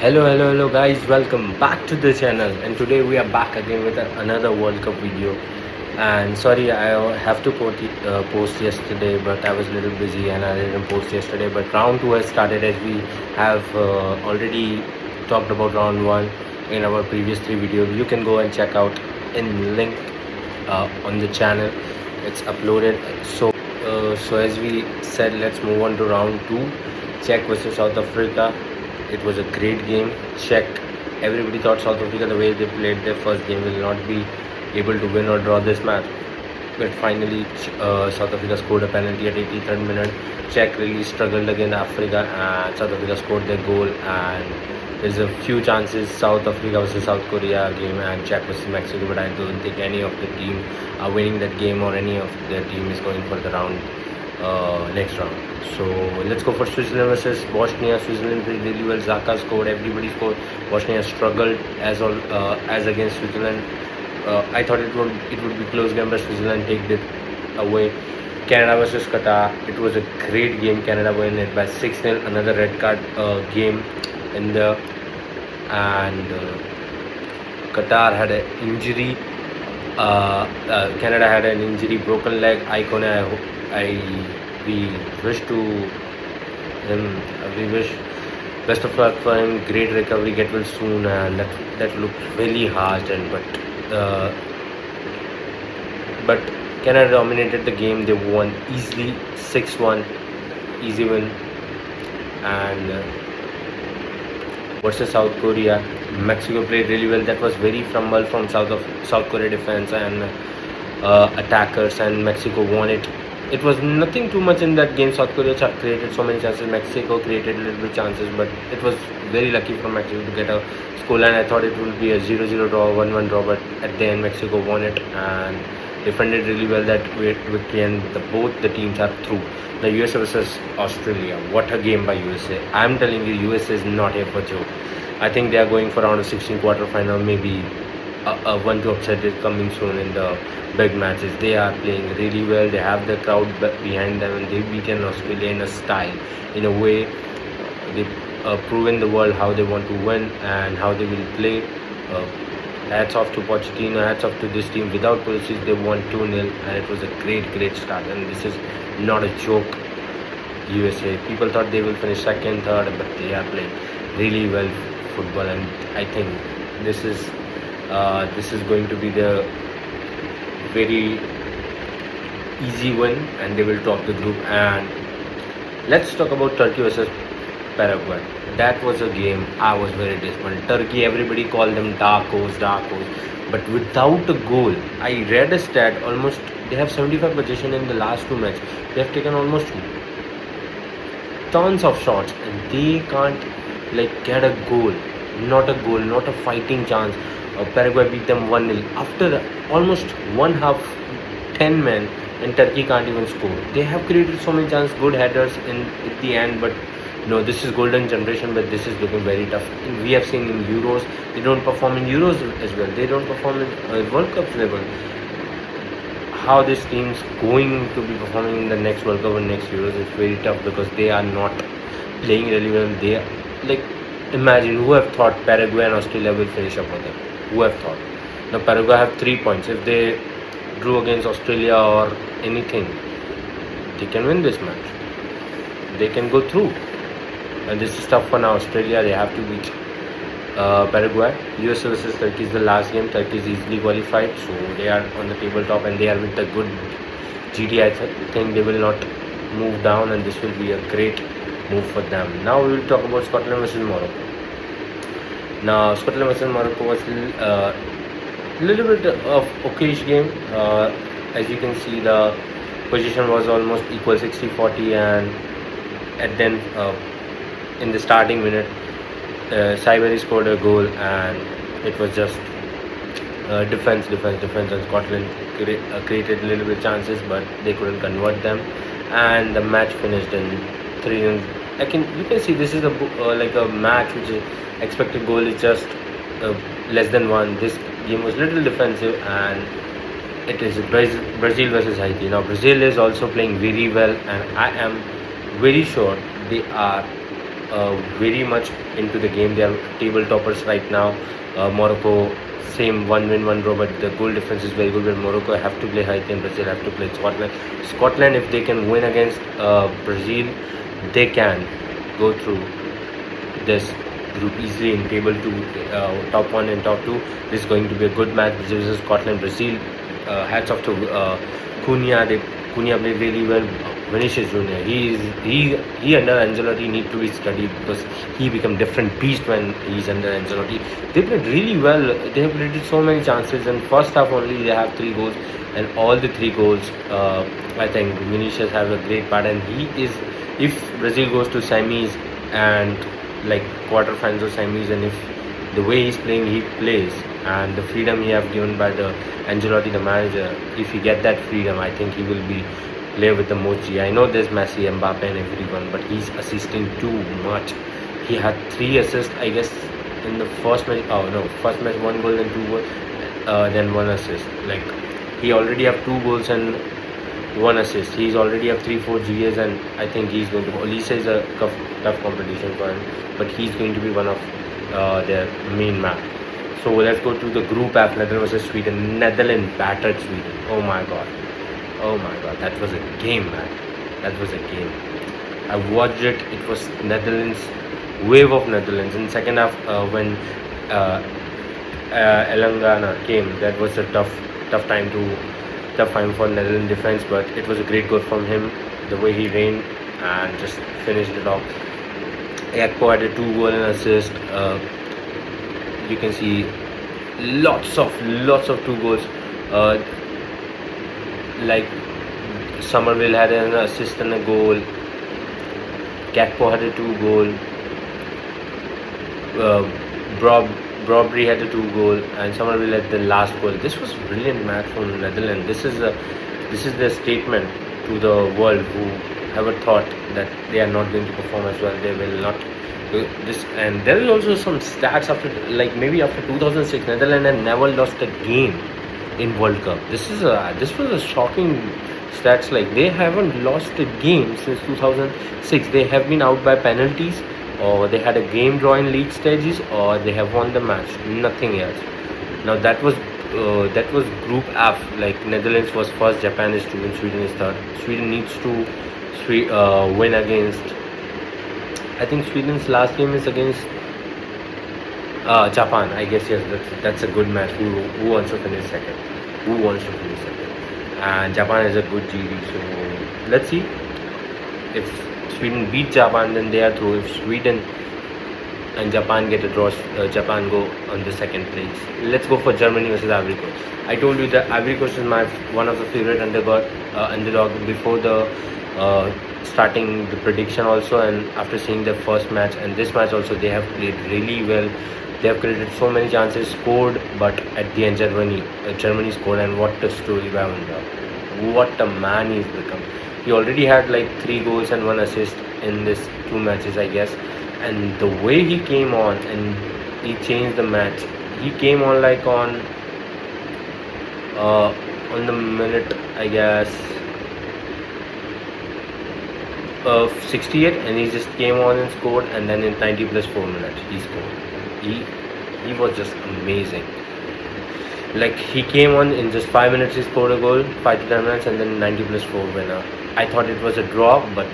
Hello guys, welcome back to the channel. And today we are back again with another World Cup video. And sorry, I have to post yesterday, but I was a little busy and I didn't post yesterday. But round 2 has started, as we have already talked about round 1 in our previous 3 videos. You can go and check out in link on the channel. It's uploaded. So as we said, let's move on to round 2. Czech versus South Africa. It was a great game. Czech, everybody thought South Africa, the way they played their first game, will not be able to win or draw this match. But finally, South Africa scored a penalty at 83rd minute. Czech really struggled against Africa, and South Africa scored their goal. And there's a few chances: South Africa versus South Korea game and Czech versus Mexico. But I don't think any of the team are winning that game, or any of their team is going for the next round. So let's go for Switzerland versus Bosnia. Switzerland played really well. Zaka scored. Everybody scored. Bosnia struggled as against Switzerland. I thought it would be close game, but Switzerland take it away. Canada versus Qatar. It was a great game. Canada won it by 6-0. Another red card game in the and Qatar had an injury. Canada had an injury, broken leg. We wish best of luck for him. Great recovery, get well soon. And that looked really harsh. But Canada dominated the game. They won easily, 6-1, easy win. And versus South Korea, Mexico played really well. That was very fumble from South Korea defense and attackers, and Mexico won it. It was nothing too much in that game. South Korea created so many chances. Mexico created a little bit chances, but it was very lucky for Mexico to get a scoreline. I thought it would be a 0-0 draw, 1-1 draw, but at the end Mexico won it and defended really well that victory. And both the teams are through. The USA versus Australia. What a game by USA! I'm telling you, USA is not here for joke. I think they are going for round of 16 quarterfinal, maybe a 1-2 upset is coming soon in the big matches. They are playing really well. They have the crowd behind them, and they've beaten Australia in a style, in a way. They've proven the world how they want to win and how they will play. Hats off to Pochettino, hats off to this team. Without Pulisic, they won 2-0, and it was a great start. And this is not a joke. USA, people thought they will finish second, third, but they are playing really well football, and I think this is going to be the very easy win, and they will top the group. And let's talk about Turkey versus Paraguay. That was a game I was very disappointed. Turkey, everybody called them dark horse, but without a goal. I read a stat, almost they have 75 possession in the last 2 matches. They have taken almost tons of shots, and they can't get a goal. Not a fighting chance. Paraguay beat them 1-0 after almost one half, 10 men, and Turkey can't even score. They have created so many chances, good headers at the end, but no, this is golden generation, but this is looking very tough. We have seen in Euros, they don't perform in Euros as well. They don't perform in World Cup level. How this team's going to be performing in the next World Cup or next Euros is very tough, because they are not playing really well. They are, imagine, who have thought Paraguay and Australia will finish up with them? Who have thought? Now Paraguay have 3 points. If they drew against Australia or anything, they can win this match. They can go through. And this is tough for now. Australia, they have to beat Paraguay. USA versus Turkey is the last game. Turkey is easily qualified, so they are on the tabletop, and they are with a good GT. I think they will not move down, and this will be a great move for them. Now we will talk about Scotland versus Morocco. Now Scotland versus Morocco was a little bit of okayish game. As you can see, the position was almost equal, 60-40, and then in the starting minute, Saibari scored a goal, and it was just defense, and Scotland created a little bit chances, but they couldn't convert them, and the match finished in 3-0. You can see this is a match which is expected goal is just less than 1. This game was little defensive, and it is Brazil versus Haiti. Now Brazil is also playing very well, and I am very sure they are very much into the game. They are table toppers right now. Morocco, same one win, one draw, but the goal difference is very good. But Morocco have to play Haiti and Brazil have to play Scotland. Scotland, if they can win against Brazil, they can go through this group easily in table 2, top 1 and top 2. This is going to be a good match. This is Scotland Brazil. Hats off to Cunha. Cunha played really well. Vinicius Junior. He under Ancelotti need to be studied because he become different beast when he's under Ancelotti. They played really well. They have created so many chances. And first half only they have 3 goals, and all the 3 goals. I think Vinicius has a great part, and he is. If Brazil goes to semis and like quarterfinals or semis, and if the way he's playing, he plays, and the freedom he have given by the Ancelotti, the manager, if he get that freedom, I think he will be play with the most G. I know there's Messi, Mbappe and everyone, but he's assisting too much. He had 3 assists, I guess, in the first match. Oh no, first match 1 goal and 2 goals, then 1 assist. Like he already have 2 goals and 1 assist. He's already have 3-4 GAs, and I think he's going to. Olisa is a tough competition for him, but he's going to be one of their main map. So let's go to the group F. Netherlands versus Sweden. Netherlands battered Sweden. Oh my god, that was a game, man. That was a game. I watched it. It was Netherlands, wave of Netherlands. In second half, when Elangana came, that was a tough time for Netherlands defense, but it was a great goal from him, the way he reigned and just finished it off. Ekpo had a 2 goal and assist. You can see lots of 2 goals. Like Somerville had an assist and a goal. Gakpo had a 2 goal. Brobry had a 2 goal, and Somerville had the last goal. This was a brilliant match from the Netherlands. This is the statement to the world who ever thought that they are not going to perform as well. They will not do this. And there is also some stats after, like maybe after 2006, Netherlands had never lost a game in World Cup. This was a shocking stats. Like they haven't lost a game since 2006. They have been out by penalties, or they had a game draw in league stages, or they have won the match. Nothing else. Now that was Group F. Like Netherlands was first, Japan is 2, and Sweden is third. Sweden needs to win against. I think Sweden's last game is against Japan. I guess yes. That's a good match. Who wants to finish second? And Japan is a good GD. So let's see if Sweden beat Japan, then they are through. If Sweden and Japan get a draw, Japan go on the second place. Let's go for Germany versus Ivory Coast. I told you that Ivory Coast is one of the favorite underdog before the starting the prediction also, and after seeing the first match and this match also, they have played really well. They have created so many chances, scored, but at the end Germany scored, and what a story by Wanda. What a man he's become. He already had like 3 goals and 1 assist in this 2 matches, I guess. And the way he came on and he changed the match. He came on like on the minute, I guess, 68, and he just came on and scored, and then in 90 plus 4 minutes he scored. He was just amazing. Like he came on in just 5 minutes, he scored a goal, 5 to 10 minutes, and then 90 plus 4 winner. I thought it was a draw, but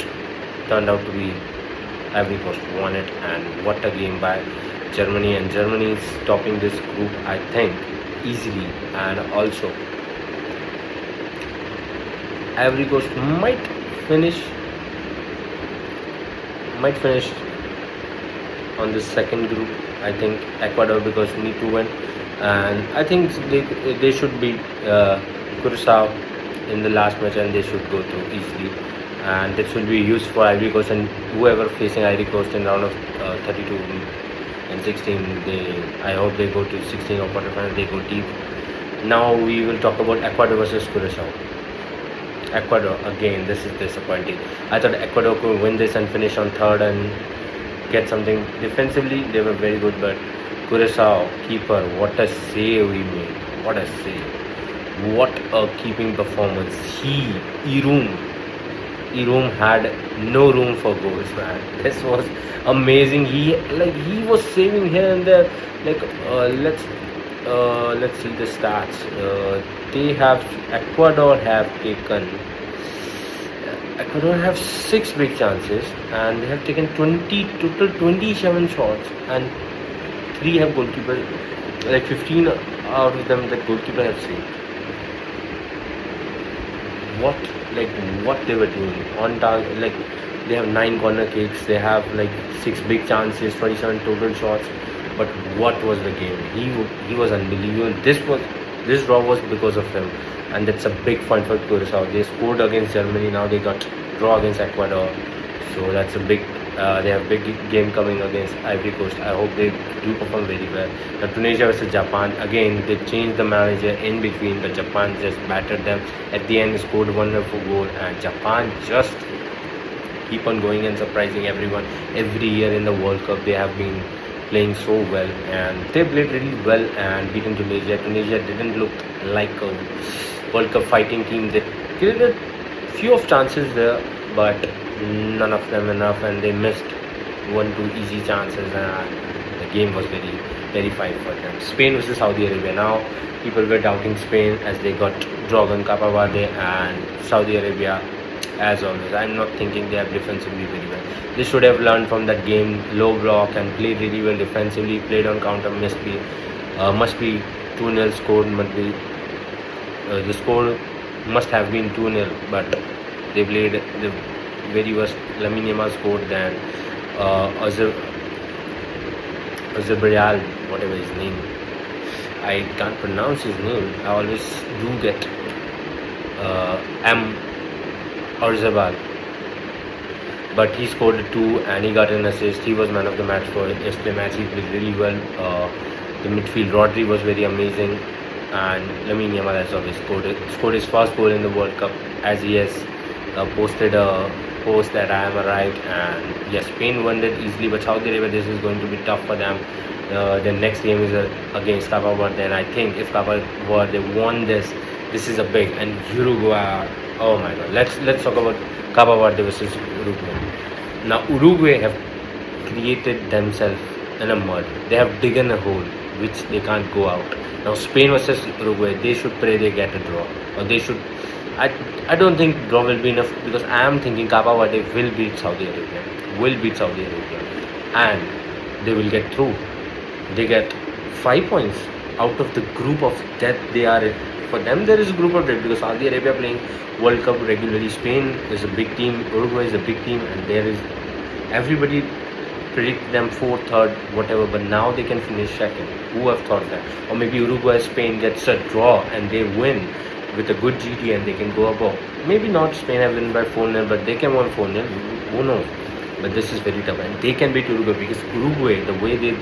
turned out to be Ivory Coast won it, and what a game by Germany. And Germany is topping this group, I think, easily. And also Ivory Coast might finish on the second group. I think Ecuador, because we need to win, and I think they should beat Curacao in the last match, and they should go through easily. And this will be used for Ivory Coast, and whoever facing Ivory Coast in round of 32 and 16, I hope they go to 16 or quarterfinal. They go deep. Now we will talk about Ecuador versus Curacao. Ecuador, again, this is disappointing. I thought Ecuador could win this and finish on third and get something. Defensively, they were very good, but Curacao, keeper, what a save he made. What a save. What a keeping performance. Irum, Jerome had no room for goals, man. This was amazing. He was saving here and there. Like let's see the stats. They have Ecuador have taken. Ecuador have 6 big chances and they have taken 27 shots and 3 have goalkeeper, like 15 out of them the goalkeeper have saved. What what they were doing on target, like they have 9 corner kicks, they have like 6 big chances, 27 total shots. But what was the game? He was unbelievable. This draw was because of him, and that's a big point for Curacao. They scored against Germany, now they got draw against Ecuador, so that's a big. They have big game coming against Ivory Coast. I hope they do perform very well. Now Tunisia versus Japan. Again, they changed the manager in between, but Japan just battered them. At the end, scored 1 goal, and Japan just keep on going and surprising everyone. Every year in the World Cup, they have been playing so well, and they played really well and beaten Tunisia. Tunisia didn't look like a World Cup fighting team. They created few of chances there, but none of them enough, and they missed 1-2 easy chances, and the game was very fine for them. Spain versus Saudi Arabia. Now people were doubting Spain as they got drawn Capa Verde, and Saudi Arabia, as always, I'm not thinking they have defensively very well. They should have learned from that game, low block and played really well defensively. Played on counter, must be 2-0 scored. The score must have been 2-0, but they played the very worst. Lamine Yamal scored, then Azerbaijan, whatever his name, I can't pronounce his name. I always do get M. Orzabal, but he scored 2 and he got an assist. He was man of the match for yesterday match. He played really well. The midfield, Rodri was very amazing, and Lamine Yamal has always scored his first goal in the World Cup, as he has posted a post that I am right. And yes, Spain won it easily, but Saudi Arabia, this is going to be tough for them. The next game is against Capa Verde, and I think if Capa Verde won this is a big. And Uruguay, oh my god, let's talk about Capa Verde versus Uruguay. Now Uruguay have created themselves in a mud. They have digged a hole which they can't go out. Now Spain versus Uruguay, they should pray they get a draw, or they should. I don't think draw will be enough, because I am thinking Capa Verde will beat Saudi Arabia, and they will get through. They get 5 points out of the group of death they are in. For them, there is a group of death because Saudi Arabia playing World Cup regularly. Spain is a big team. Uruguay is a big team, and there is everybody predict them 4th, 3rd, whatever. But now they can finish 2nd. Who have thought that? Or maybe Uruguay, Spain gets a draw and they win with a good GT and they can go above. Maybe not Spain have win by 4-0, but they can win 4-0. Who knows? But this is very tough, and they can beat Uruguay because Uruguay, the way they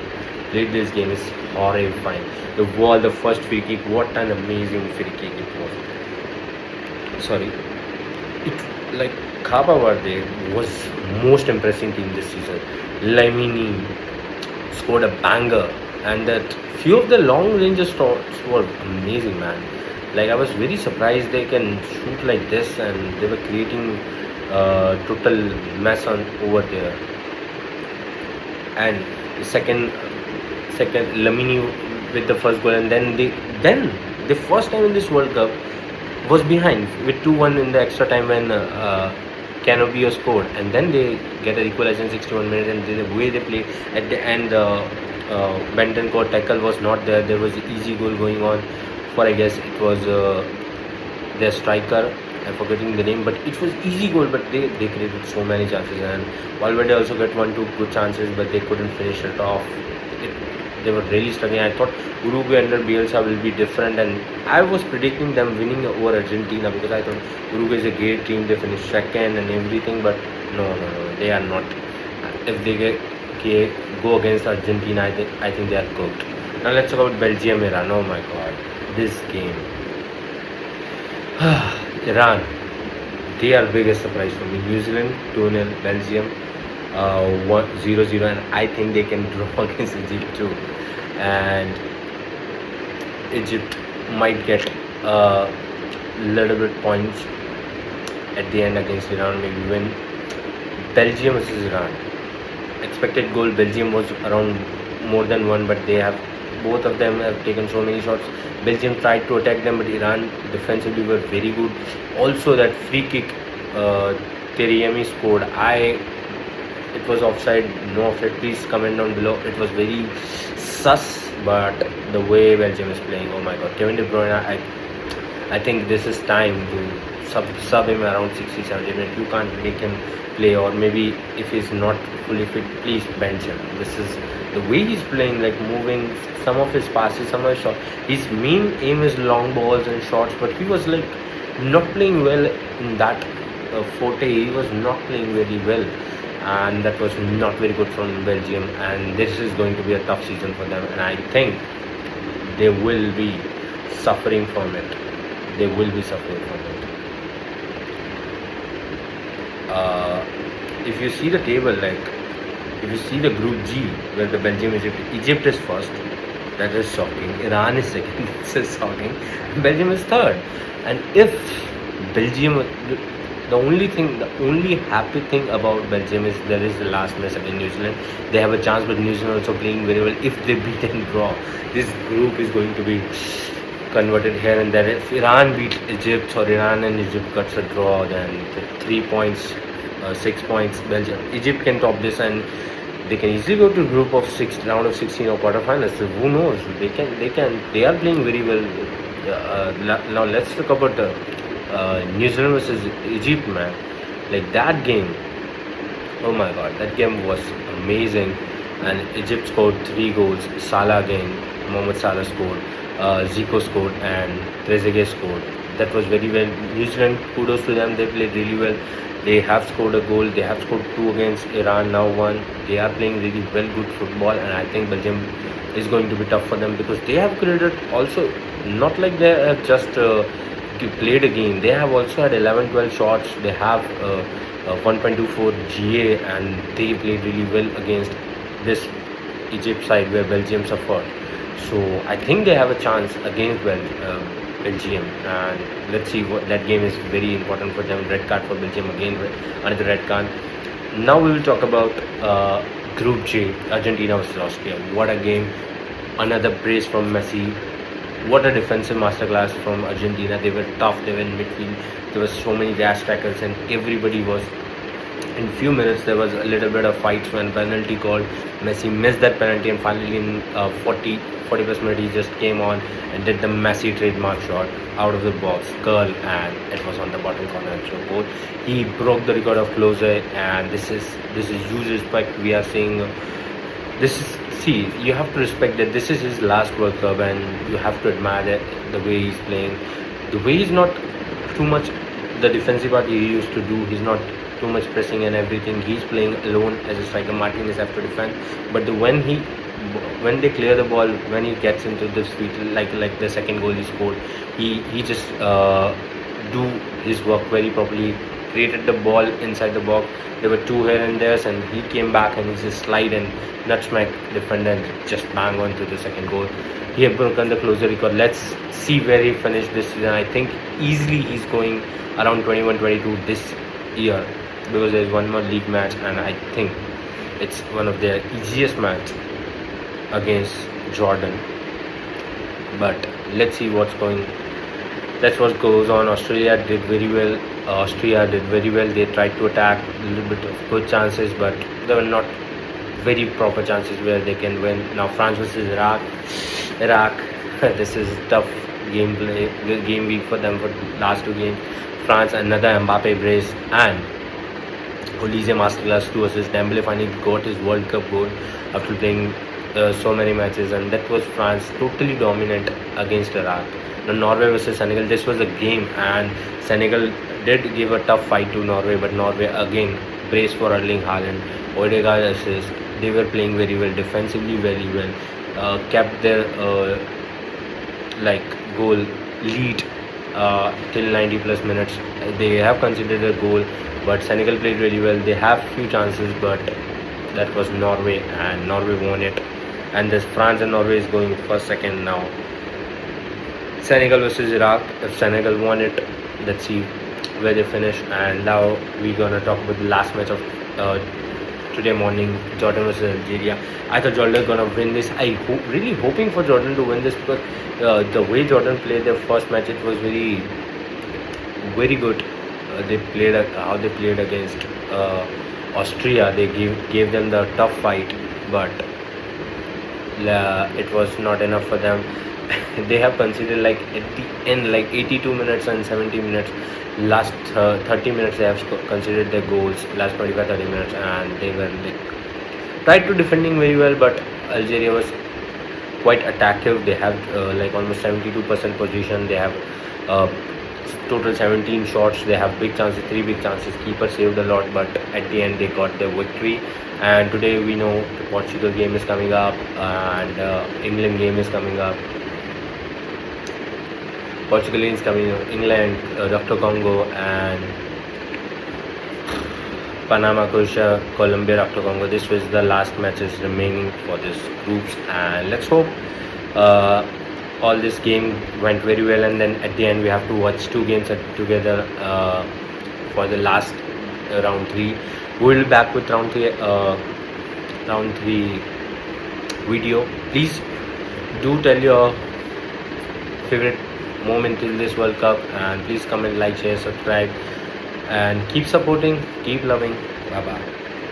played this game is horrifying. The wall, the first free kick, what an amazing free kick it was. Sorry, it like Capa Verde was most impressive team this season. Lamini scored a banger, and that few of the long range shots were amazing, man. Like I was very surprised they can shoot like this, and they were creating total mess on over there. And second Lamini with the first goal, and then the first time in this World Cup was behind with 2-1 in the extra time when Canobio scored, and then they get an equalizer in 61 minutes, and the way they play at the end, Bentoncourt tackle was not there. There was an easy goal going on for, I guess it was their striker. I'm forgetting the name, but it was easy goal. But they created so many chances, and Valverde also got 1-2 good chances, but they couldn't finish it off. They were really struggling. I thought Uruguay under Bielsa will be different, and I was predicting them winning over Argentina because I thought Uruguay is a great team. They finished 2nd and everything, but no, they are not. If they go against Argentina, I think they are cooked. Now let's talk about Belgium, Iran. Oh my god, this game. Iran, they are biggest surprise for me. New Zealand 2-0, Belgium 1-0, and I think they can draw against Egypt too. And Egypt might get a little bit points at the end against Iran, maybe win. Belgium versus Iran. Expected goal Belgium was around more than one, but they have both of them have taken so many shots. Belgium tried to attack them, but Iran defensively were very good. Also, that free kick uh, Teriyemi scored. It was offside, no offside. Please comment down below. It was very sus, but the way Belgium is playing, oh my God, Kevin De Bruyne. I think this is time to sub him around 60, 70 minutes. You can't make him play, or maybe if he's not fully fit, please bench him. This is the way he's playing, like moving some of his passes, some of his shots. His main aim is long balls and shots, but he was like not playing well in that forte. He was not playing very well, and that was not very good from Belgium. And this is going to be a tough season for them, and I think they will be suffering from it. They will be suffering from it. If you see the table, like if you see the group G where the Belgium Egypt is first, that is shocking. Iran is second, this is shocking. Belgium is third, and if Belgium, the only happy thing about Belgium is there is the last match against New Zealand. They have a chance, but New Zealand also playing very well. If they beat and draw, this group is going to be converted here and there. If Iran beats Egypt or Iran and Egypt cuts a draw, then the 3 points, 6 points, Belgium, Egypt can top this, and they can easily go to group of round of 16 or quarterfinals. So who knows? They are playing very well. Now let's talk about New Zealand versus Egypt, man. Like that game, oh my God, that game was amazing. And Egypt scored 3 goals. Salah again, Mohamed Salah scored. Zico scored and Trezeguet scored. That was very well. New Zealand, kudos to them. They played really well. They have scored a goal. They have scored 2 against Iran, now 1. They are playing really well, good football, and I think Belgium is going to be tough for them because they have created also, not like they have just played a game. They have also had 11, 12 shots. They have 1.24 GA, and they played really well against this Egypt side where Belgium suffered. So I think they have a chance against Belgium, and let's see what that game is very important for them. Red card for Belgium again, another red card. Now we will talk about Group J, Argentina versus Austria. What a game! Another brace from Messi. What a defensive masterclass from Argentina. They were tough. They were in midfield. There were so many rash tackles, and everybody was. In few minutes, there was a little bit of fights when penalty called. Messi missed that penalty, and finally in 40+ minutes, he just came on and did the Messi trademark shot out of the box, curl, and it was on the bottom corner and so forth. He broke the record of closer, and this is huge respect. We are seeing this is. See, you have to respect that this is his last World Cup, and you have to admire the way he's playing. The way he's not too much the defensive part he used to do. He's not too much pressing and everything. He's playing alone as a striker. Martinez have to defend, but when they clear the ball, when he gets into the street, like the second goal he scored, he just do his work very properly. Created the ball inside the box. There were 2 here and there, and he came back and he just slide and nutmeg defender and just bang on to the second goal. He had broken the closer record. Let's see where he finished this season. I think easily he's going around 21-22 this year, because there's one more league match, and I think it's one of their easiest match against Jordan. But let's see what's going. That's what goes on. Austria did very well. They tried to attack a little bit of good chances, but they were not very proper chances where they can win. Now France versus Iraq. This is tough game week for them for last 2 games. France, another Mbappe brace, and Olise masterclass 2 assists. Dembele finally got his World Cup goal after playing so many matches, and that was France totally dominant against Iraq. Now Norway versus Senegal. This was a game, and Senegal did give a tough fight to Norway, but Norway again brace for Erling Haaland, Odegaard assist. They were playing very well defensively, very well. Kept their goal lead till 90+ minutes. They have considered a goal, but Senegal played really well. They have few chances, but that was Norway, and Norway won it. And this France and Norway is going for second now. Senegal versus Iraq. If Senegal won it, let's see. where they finished. And now we're gonna talk about the last match of today morning, Jordan versus Algeria. I thought Jordan gonna win this. Really hoping for Jordan to win this, because the way Jordan played their first match, it was very good. They played how they played against Austria. They gave them the tough fight, but it was not enough for them. They have considered, like at the end, like 82 minutes and 70 minutes, last 30 minutes they have considered their goals, last 25-30 minutes, and they were like tried to defending very well, but Algeria was quite attackive. They have like almost 72% position. They have total 17 shots. They have big chances, 3 big chances. Keeper saved a lot, but at the end they got the victory. And today we know the Portugal game is coming up, and England game is coming up. Portugal is coming up, England, Dr. Congo, and Panama, Croatia, Colombia, Dr. Congo. This was the last matches remaining for this groups, and let's hope all this game went very well. And then at the end we have to watch 2 games together for the last round 3. We'll be back with round 3 video. Please do tell your favorite moment in this World Cup, and please comment, like, share, subscribe, and keep supporting, keep loving. Bye bye.